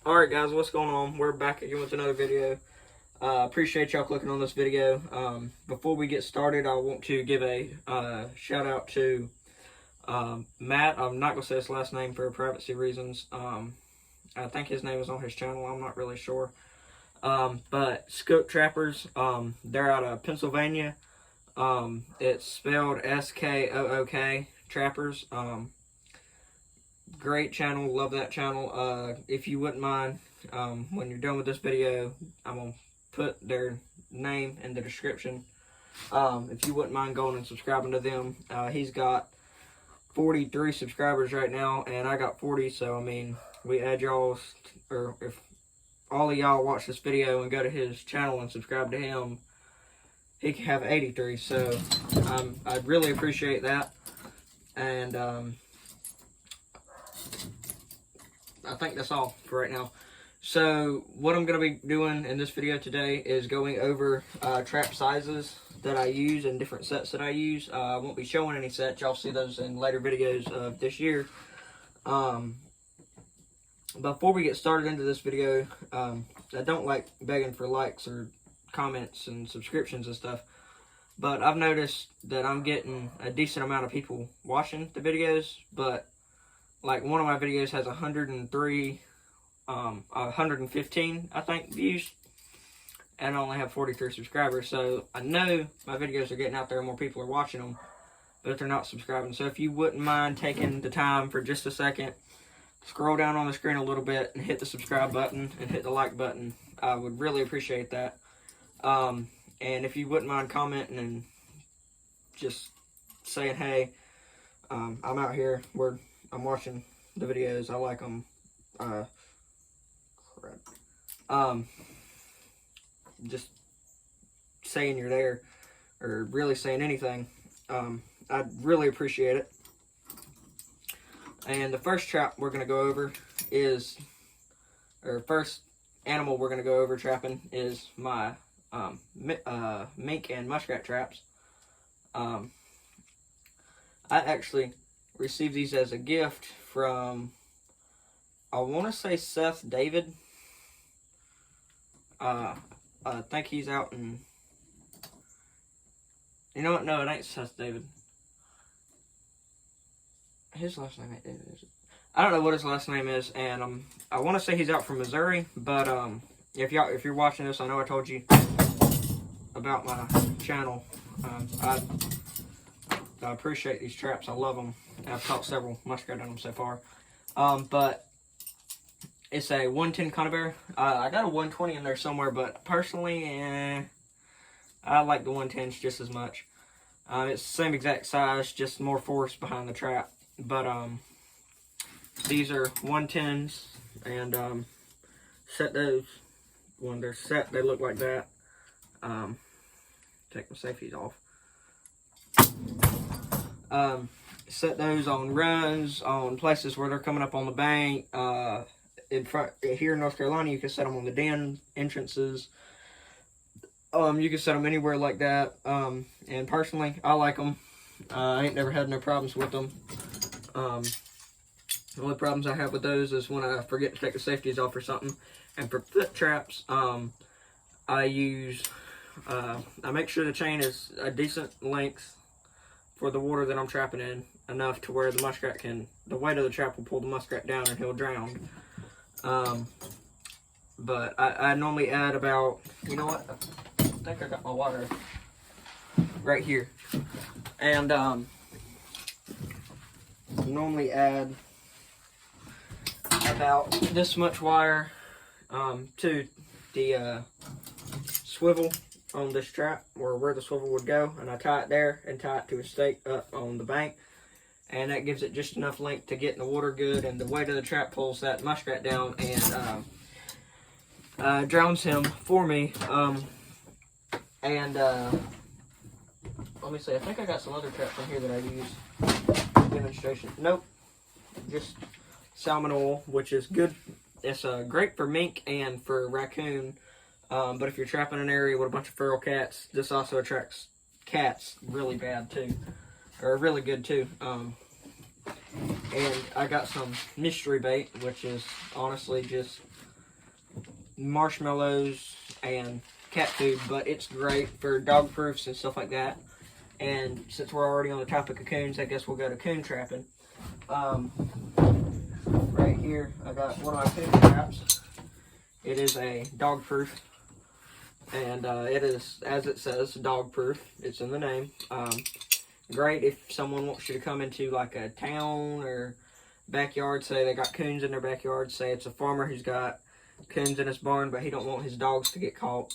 Alright guys, what's going on? We're back again with another video. Appreciate y'all clicking on this video. Before we get started, I want to give a shout out to Matt. I'm not going to say his last name for privacy reasons. I think his name is on his channel. I'm not really sure. But Skook Trappers, they're out of Pennsylvania. It's spelled S-K-O-O-K Trappers. Great channel, love that channel. If you wouldn't mind, when you're done with this video, I'm going to put their name in the description. If you wouldn't mind going and subscribing to them. He's got 43 subscribers right now, and I got 40, so I mean, we add y'all, or if all of y'all watch this video and go to his channel and subscribe to him, he can have 83, so I'd really appreciate that. And I think that's all for right now. So what I'm going to be doing in this video today is going over trap sizes that I use and different sets that I use. I won't be showing any sets. Y'all see those in later videos of this year. Before we get started into this video, I don't like begging for likes or comments and subscriptions and stuff, but I've noticed that I'm getting a decent amount of people watching the videos, but like one of my videos has 115, I think, views, and I only have 43 subscribers. So I know my videos are getting out there and more people are watching them, but they're not subscribing. So if you wouldn't mind taking the time for just a second, scroll down on the screen a little bit and hit the subscribe button and hit the like button, I would really appreciate that. And if you wouldn't mind commenting and just saying, hey, I'm out here, I'm watching the videos, I like them, just saying you're there, or really saying anything, I'd really appreciate it. And the first trap we're going to go over is, or first animal we're going to go over trapping is my mink and muskrat traps. I actually received these as a gift from, I want to say, Seth David. I think he's out in, you know what, no, it ain't Seth David. His last name ain't David, is it? I don't know what his last name is, and I want to say he's out from Missouri, but if you're watching this, I know I told you about my channel. I appreciate these traps. I love them. I've caught several muskrat on them so far. But it's a 110 conibear. I got a 120 in there somewhere, but personally, I like the 110s just as much. It's the same exact size, just more force behind the trap. But these are 110s, and set those when they're set. They look like that. Take my safeties off. Set those on runs, on places where they're coming up on the bank. In front here in North Carolina, you can set them on the den entrances. You can set them anywhere like that. And personally, I like them. I ain't never had no problems with them. The only problems I have with those is when I forget to take the safeties off or something. And for foot traps, I use, I make sure the chain is a decent length for the water that I'm trapping in, enough to where the muskrat the weight of the trap will pull the muskrat down and he'll drown. But I normally add about, you know what, I think I got my water right here. And normally add about this much wire to the swivel on this trap, or where the swivel would go, and I tie it there and tie it to a stake up on the bank, and that gives it just enough length to get in the water good, and the weight of the trap pulls that muskrat down and drowns him for me. Let me see, I think I got some other traps in here that I use for demonstration. Nope, just salmon oil, which is good. It's great for mink and for raccoon. But if you're trapping an area with a bunch of feral cats, this also attracts cats really bad too, or really good too. And I got some mystery bait, which is honestly just marshmallows and cat food, but it's great for dog proofs and stuff like that. And since we're already on the topic of coons, I guess we'll go to coon trapping. Right here, I got one of my coon traps. It is a dog proof, and it is, as it says, dog proof. It's in the name. Great if someone wants you to come into like a town or backyard, say they got coons in their backyard, say it's a farmer who's got coons in his barn, but he don't want his dogs to get caught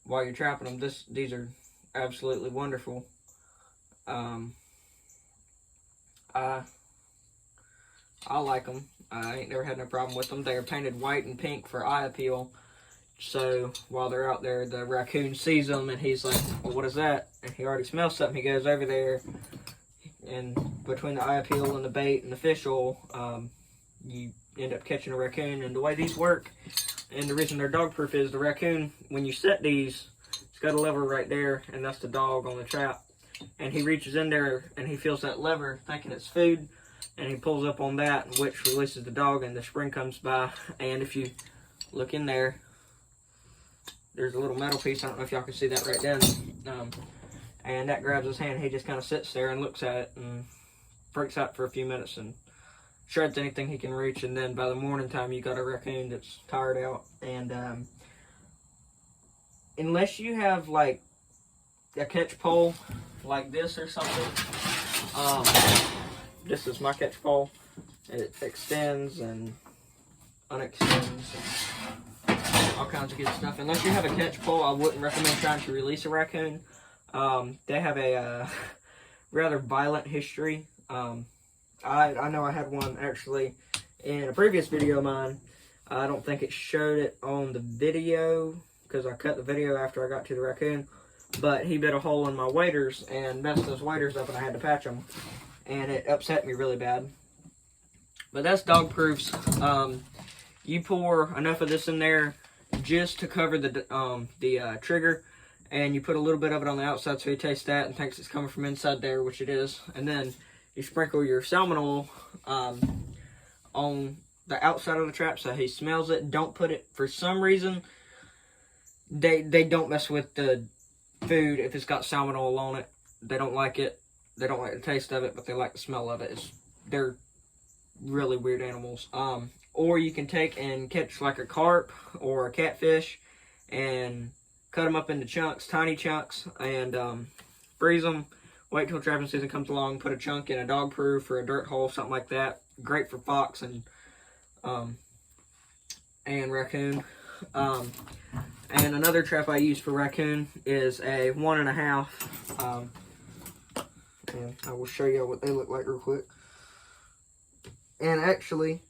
while you're trapping them. These are absolutely wonderful. I like them. I ain't never had no problem with them. They are painted white and pink for eye appeal. So while they're out there, the raccoon sees them and he's like, well, what is that? And he already smells something. He goes over there, and between the eye appeal and the bait and the fish oil, you end up catching a raccoon. And the way these work, and the reason they're dog proof, is the raccoon, when you set these, it's got a lever right there, and that's the dog on the trap. And he reaches in there and he feels that lever thinking it's food, and he pulls up on that, which releases the dog, and the spring comes by. And if you look in there, there's a little metal piece. I don't know if y'all can see that right down. And that grabs his hand. He just kind of sits there and looks at it and freaks out for a few minutes and shreds anything he can reach. And then by the morning time, you got a raccoon that's tired out. And unless you have like a catch pole like this or something, this is my catch pole. It extends and unextends and all kinds of good stuff. Unless you have a catch pole, I wouldn't recommend trying to release a raccoon. They have a rather violent history. I know I had one actually in a previous video of mine. I don't think it showed it on the video because I cut the video after I got to the raccoon. But he bit a hole in my waders and messed those waders up, and I had to patch them. And it upset me really bad. But that's dog proofs. You pour enough of this in there just to cover the trigger, and you put a little bit of it on the outside so he tastes that and thinks it's coming from inside there, which it is. And then you sprinkle your salmon oil on the outside of the trap so he smells it. Don't put it, for some reason, they don't mess with the food if it's got salmon oil on it. They don't like it. They don't like the taste of it, but they like the smell of it. They're really weird animals. Or you can take and catch like a carp or a catfish and cut them up into chunks, tiny chunks, and freeze them. Wait till trapping season comes along, put a chunk in a dog proof or a dirt hole, something like that. Great for fox and raccoon. And another trap I use for raccoon is a 1.5. And I will show you what they look like real quick. And actually,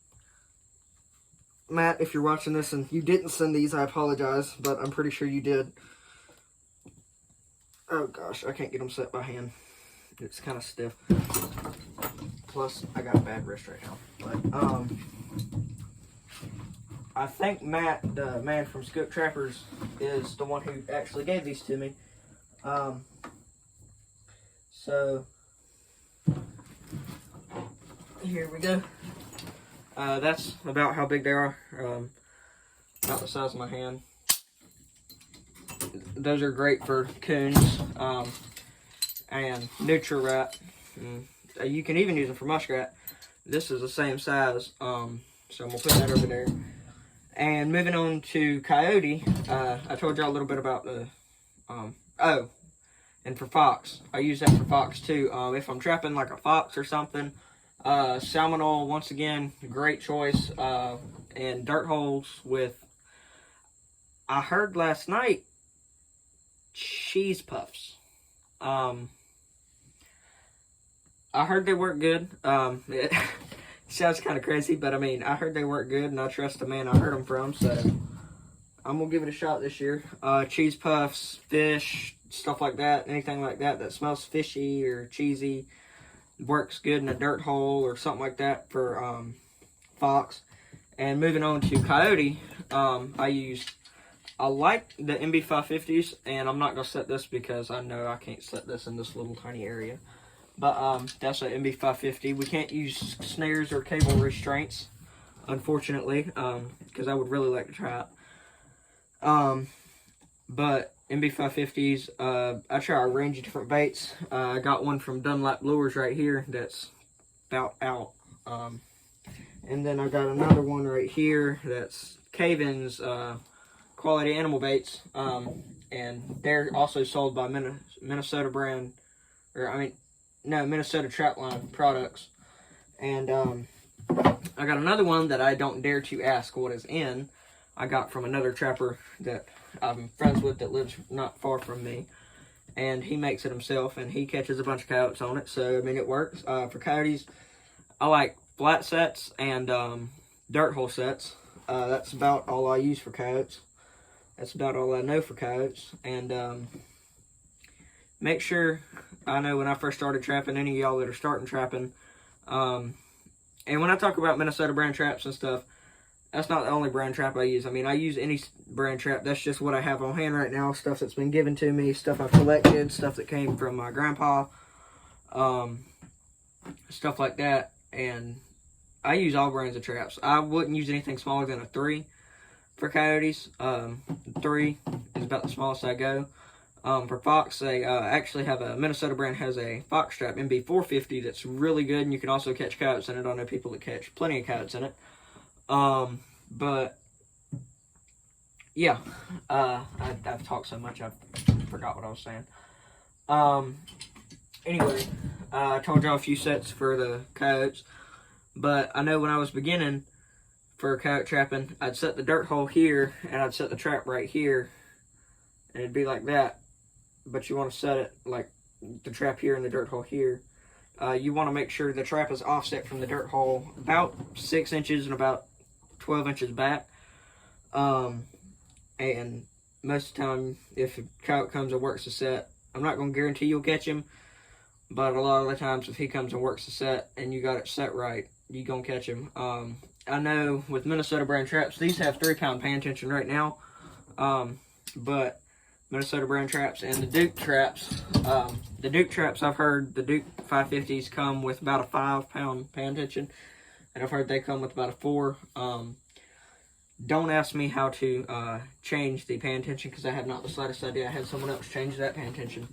Matt, if you're watching this and you didn't send these, I apologize, but I'm pretty sure you did. Oh gosh, I can't get them set by hand. It's kind of stiff. Plus, I got a bad wrist right now. But I think Matt, the man from Skook Trappers, is the one who actually gave these to me. So here we go. That's about how big they are. About the size of my hand. Those are great for coons and nutria rat. You can even use them for muskrat. This is the same size, so I'm gonna put that over there. And moving on to coyote, I told y'all a little bit about the and for fox, I use that for fox too. If I'm trapping like a fox or something, salmon oil, once again, great choice. And dirt holes with, I heard last night, cheese puffs. I heard they work good. It sounds kind of crazy, but I mean, I heard they work good, and I trust the man I heard them from, so I'm gonna give it a shot this year. Cheese puffs, fish, stuff like that, anything like that that smells fishy or cheesy, works good in a dirt hole or something like that for fox. And moving on to coyote, I like the MB550s, and I'm not gonna set this because I know I can't set this in this little tiny area. But that's an MB550. We can't use snares or cable restraints. unfortunately, because I would really like to try it. But MB550s, I try a range of different baits. I got one from Dunlap Lures right here that's about out. And then I got another one right here that's Caven's Quality Animal Baits. And they're also sold by Minnesota brand, Minnesota Trapline products. And I got another one that I don't dare to ask what is in. I got from another trapper that I'm friends with that lives not far from me. And he makes it himself, and he catches a bunch of coyotes on it. So, I mean, it works. For coyotes, I like flat sets and dirt hole sets. That's about all I use for coyotes. That's about all I know for coyotes. And make sure, I know when I first started trapping, any of y'all that are starting trapping, and when I talk about Minnesota brand traps and stuff, that's not the only brand trap I use. I mean, I use any brand trap. That's just what I have on hand right now. Stuff that's been given to me, stuff I've collected, stuff that came from my grandpa, stuff like that. And I use all brands of traps. I wouldn't use anything smaller than a 3 for coyotes. 3 is about the smallest I go. For fox, they actually have a Minnesota brand has a fox trap MB450 that's really good, and you can also catch coyotes in it. I know people that catch plenty of coyotes in it. But yeah, I've talked so much I forgot what I was saying. Anyway, I told y'all a few sets for the coyotes, but I know when I was beginning for coyote trapping, I'd set the dirt hole here and I'd set the trap right here, and it'd be like that. But you want to set it like the trap here and the dirt hole here. You want to make sure the trap is offset from the dirt hole about 6 inches and about 12 inches back. And most of the time, if a coyote comes and works the set, I'm not going to guarantee you'll catch him, but a lot of the times if he comes and works the set and you got it set right, you're going to catch him. I know with Minnesota brand traps, these have 3-pound pan tension right now, but Minnesota brand traps and the Duke traps, I've heard the Duke 550s come with about a 5-pound pan tension, and I've heard they come with about a 4. Don't ask me how to change the pan tension, because I have not the slightest idea. I had someone else change that pan tension.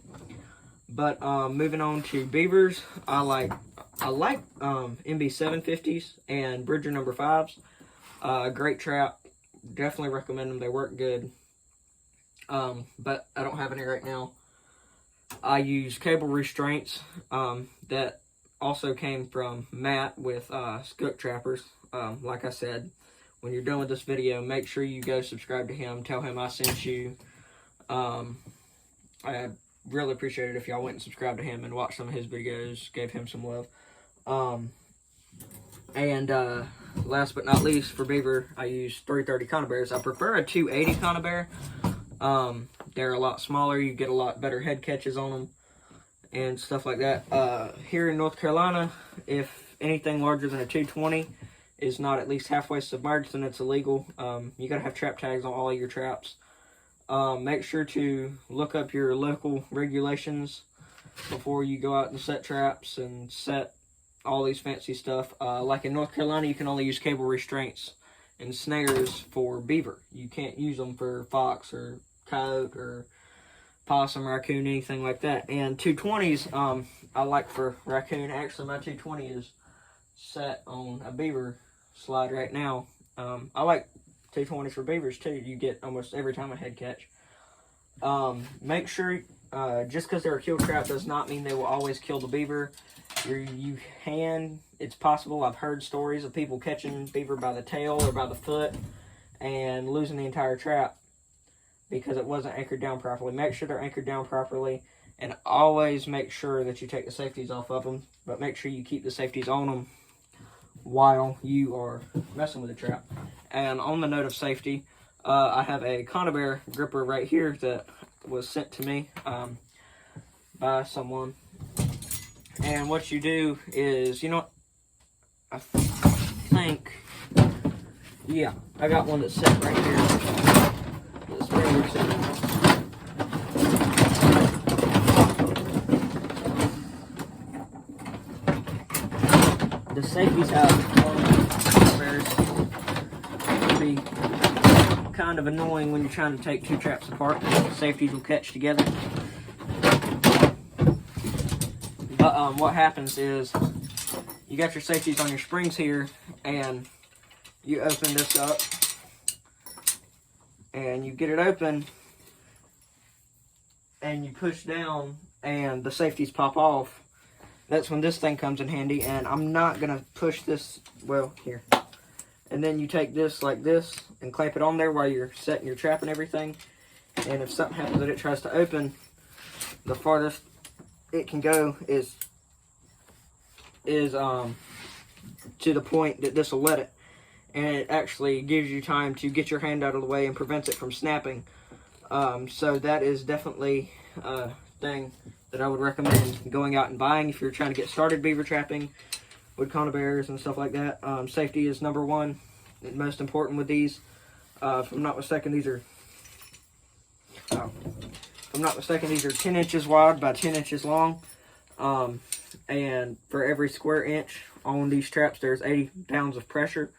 But moving on to beavers, I like MB750s and Bridger number 5s. Great trap. Definitely recommend them. They work good. But I don't have any right now. I use cable restraints that also came from Matt with Skook Trappers. Like I said, when you're done with this video, make sure you go subscribe to him. Tell him I sent you. I really appreciate it if y'all went and subscribed to him and watched some of his videos. Gave him some love. And last but not least, for beaver, I use 330 conibears. I prefer a 280 conibear. They're a lot smaller. You get a lot better head catches on them and stuff like that. Here in North Carolina, if anything larger than a 220 is not at least halfway submerged, then it's illegal. You gotta have trap tags on all of your traps. Make sure to look up your local regulations before you go out and set traps and set all these fancy stuff. Like in North Carolina, you can only use cable restraints and snares for beaver. You can't use them for fox or coyote or possum, raccoon, anything like that. And 220s, I like for raccoon. Actually, my 220 is set on a beaver slide right now. I like 220s for beavers too. You get almost every time a head catch. Make sure, just because they're a kill trap does not mean they will always kill the beaver. It's possible. I've heard stories of people catching beaver by the tail or by the foot and losing the entire trap because it wasn't anchored down properly. Make sure they're anchored down properly, and always make sure that you take the safeties off of them, but make sure you keep the safeties on them while you are messing with the trap. And on the note of safety, I have a conibear gripper right here that was sent to me by someone. And what you do is, you know what, I think, yeah, I got one that's set right here. That's very set. The safeties have on bears. be kind of annoying when you're trying to take two traps apart. The safeties will catch together. But what happens is you got your safeties on your springs here, and you open this up, and you get it open, and you push down, and the safeties pop off. That's when this thing comes in handy, and I'm not going to push this, well, here. And then you take this like this and clamp it on there while you're setting your trap and everything. And if something happens that it tries to open, the farthest it can go is to the point that this will let it. And it actually gives you time to get your hand out of the way and prevents it from snapping. So that is definitely a thing that I would recommend going out and buying if you're trying to get started beaver trapping with conibears and stuff like that. Safety is number one, most important with these. If I'm not mistaken, these are 10 inches wide by 10 inches long. And for every square inch on these traps, there's 80 pounds of pressure.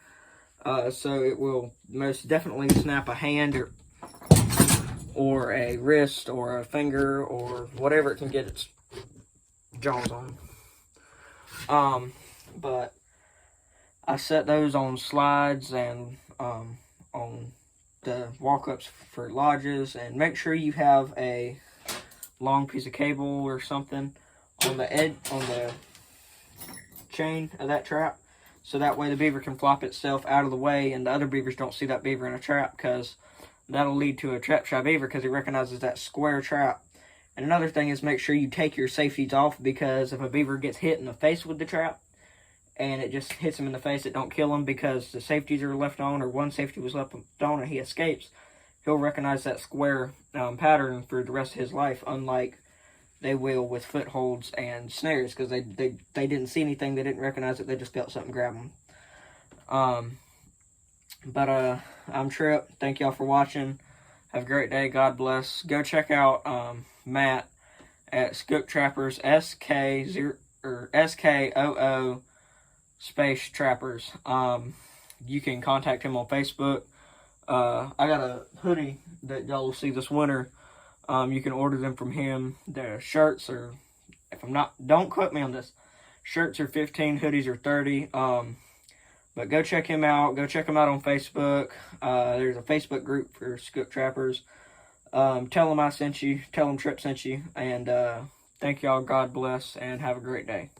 So it will most definitely snap a hand or a wrist or a finger or whatever it can get its jaws on. But I set those on slides and on the walk-ups for lodges, and make sure you have a long piece of cable or something on the chain of that trap, so that way the beaver can flop itself out of the way and the other beavers don't see that beaver in a trap, because that'll lead to a trap shy beaver because he recognizes that square trap. And another thing is, make sure you take your safeties off, because if a beaver gets hit in the face with the trap and it just hits him in the face, it don't kill him because the safeties are left on, or one safety was left on and he escapes. He'll recognize that square pattern for the rest of his life, unlike they will with footholds and snares, because they didn't see anything, they didn't recognize it, they just felt something grab them. I'm Trip. Thank y'all for watching. Have a great day. God bless. Go check out Matt at Skook Trappers, SKOO Space Trappers. You can contact him on Facebook. I got a hoodie that y'all will see this winter. You can order them from him. The shirts are, don't quote me on this. Shirts are 15, hoodies are 30. But go check him out. Go check him out on Facebook. There's a Facebook group for Skook Trappers. Tell him I sent you. Tell him Trip sent you. And thank y'all. God bless. And have a great day.